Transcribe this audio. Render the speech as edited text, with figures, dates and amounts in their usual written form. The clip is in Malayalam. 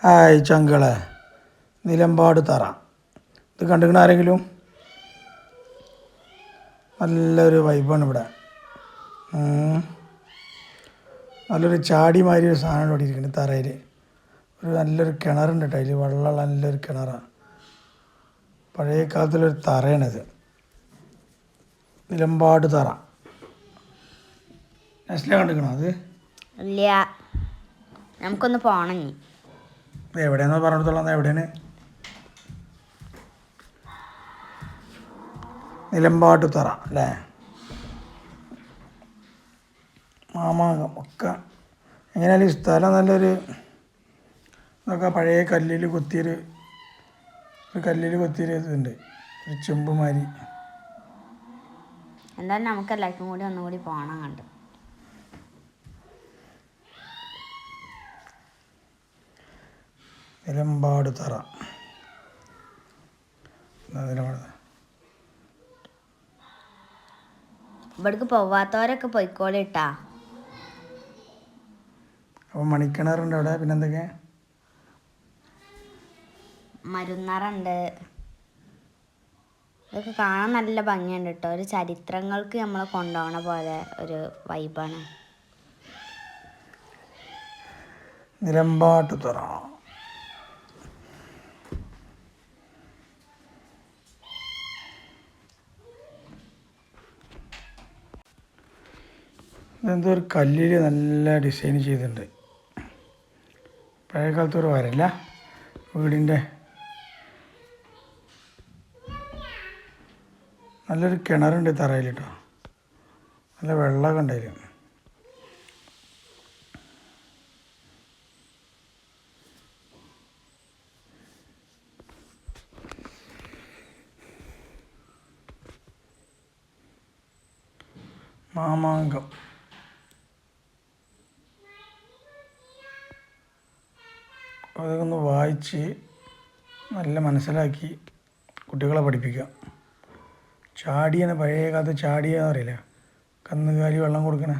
ഹായ് ചങ്കളെ, നിലമ്പാട് തറ ഇത് കണ്ടുക്കണ ആരെങ്കിലും? നല്ലൊരു വൈബാണ് ഇവിടെ. നല്ലൊരു ചാടി മാതിരി ഒരു സാധനം ഇവിടെ ഇരിക്കുന്നത് തറയിൽ. ഒരു നല്ലൊരു കിണറുണ്ട് കേട്ടോ, അതിൽ വെള്ളമുള്ള നല്ലൊരു കിണറാണ്. പഴയ കാലത്തിലൊരു തറയാണിത്, നിലമ്പാട് തറ. നെസ്ല കണ്ടുക്കണോ അത്? ഇല്ല, നമുക്കൊന്ന് പോണം. എവിടെയാണെന്ന് പറഞ്ഞിടത്തോളം എവിടെയാണ്? നിലമ്പാട് തറ അല്ലേ? മാമാങ്കം ഒക്കെ എങ്ങനെയാലും ഈ സ്ഥലം നല്ലൊരു ഇതൊക്കെ പഴയ കല്ലിൽ കൊത്തിയൊരു ഇതുണ്ട്, ഒരു ചെമ്പുമാരി. എന്തായാലും നമുക്ക് എല്ലാവർക്കും കൂടി ഒന്നുകൂടി പോകണം കണ്ട്. നിലമ്പാട് തറ. ഇവിടേക്ക് പോവാത്തവരൊക്കെ പോയിക്കോളിട്ടാ. അപ്പോൾ മണിക്കിണറുണ്ട് അവിടെ. പിന്നെ എന്തൊക്കെയാ? മരുന്നറുണ്ട്. ഇതൊക്കെ കാണാൻ നല്ല ഭംഗിയുണ്ട് കേട്ടോ. ഒരു ചരിത്രങ്ങൾക്ക് നമ്മളെ കൊണ്ടുപോകണ പോലെ ഒരു വൈബാണ്. നിലമ്പാട്ട് തറ. ഇതെന്തോ ഒരു കല്ലിൽ നല്ല ഡിസൈൻ ചെയ്തിട്ടുണ്ട്. പഴയ കാലത്ത് ഒരു വരല്ല വീടിൻ്റെ. നല്ലൊരു കിണറുണ്ട് തറയിൽ കേട്ടോ, നല്ല വെള്ളമൊക്കെ ഉണ്ടായിരുന്നു. മാമാങ്കം അതൊക്കെ ഒന്ന് വായിച്ച് നല്ല മനസ്സിലാക്കി കുട്ടികളെ പഠിപ്പിക്കുക. ചാടിയാണ്, പഴയ കാലത്ത് ചാടിയെന്ന് അറിയില്ല, കന്നുകാലി വെള്ളം കൊടുക്കണേ.